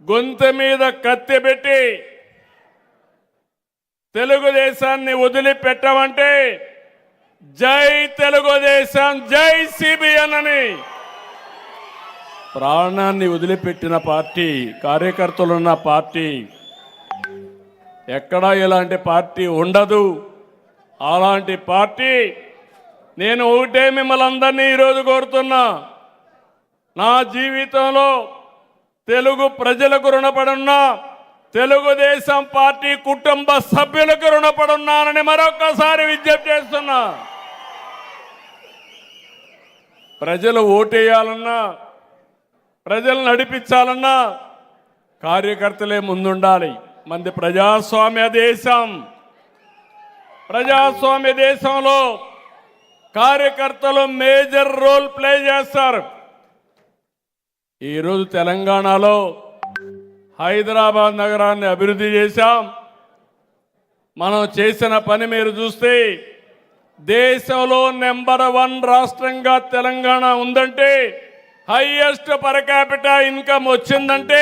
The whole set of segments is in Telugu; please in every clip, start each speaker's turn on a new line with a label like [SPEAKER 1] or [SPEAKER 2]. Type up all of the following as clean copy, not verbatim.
[SPEAKER 1] గొంతు మీద కత్తి పెట్టి తెలుగుదేశాన్ని వదిలిపెట్టమంటే జై తెలుగుదేశం జై సిబిఎన్ అని ప్రాణాన్ని వదిలిపెట్టిన పార్టీ, కార్యకర్తలున్న పార్టీ. ఎక్కడా ఇలాంటి పార్టీ ఉండదు. అలాంటి పార్టీ నేను ఒకటే మిమ్మల్ని అందరినీ ఈరోజు కోరుతున్నా, నా జీవితంలో తెలుగు ప్రజలకు రుణపడున్నా, తెలుగుదేశం పార్టీ కుటుంబ సభ్యులకు రుణపడున్నానని మరొకసారి విజ్ఞప్తి చేస్తున్నా. ప్రజలు ఓటేయాలన్నా, ప్రజలు నడిపించాలన్నా కార్యకర్తలే ముందుండాలి. మంది ప్రజాస్వామ్య దేశం. ప్రజాస్వామ్య దేశంలో కార్యకర్తలు మేజర్ రోల్ ప్లే చేస్తారు. ఈరోజు తెలంగాణలో హైదరాబాద్ నగరాన్ని అభివృద్ధి చేశాం. మనం చేసిన పని మీరు చూస్తే దేశంలో నెంబర్ 1 రాష్ట్రంగా తెలంగాణ ఉందంటే, హైయెస్ట్ పర్ క్యాపిటా ఇన్కమ్ వచ్చిందంటే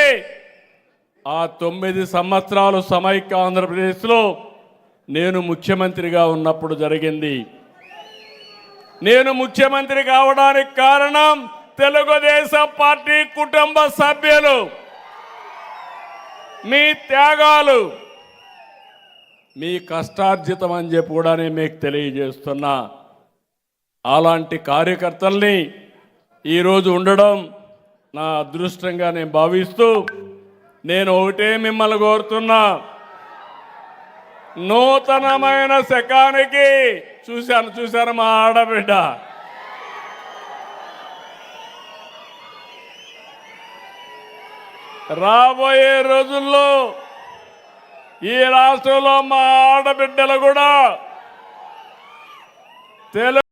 [SPEAKER 1] ఆ 9 సంవత్సరాలు సమైక్య ఆంధ్రప్రదేశ్లో నేను ముఖ్యమంత్రిగా ఉన్నప్పుడు జరిగింది. నేను ముఖ్యమంత్రి కావడానికి కారణం తెలుగుదేశం పార్టీ కుటుంబ సభ్యులు, మీ త్యాగాలు, మీ కష్టార్జితం అని చెప్పి కూడా నేను మీకు తెలియజేస్తున్నా. అలాంటి కార్యకర్తల్ని ఈరోజు ఉండడం నా అదృష్టంగా నేను భావిస్తూ, నేను ఒకటే మిమ్మల్ని కోరుతున్నా, నూతనమైన శకానికి చూశాను మా ఆడబిడ్డ రాబోయే రోజుల్లో ఈ రాష్ట్రంలో మా ఆడబిడ్డలు కూడా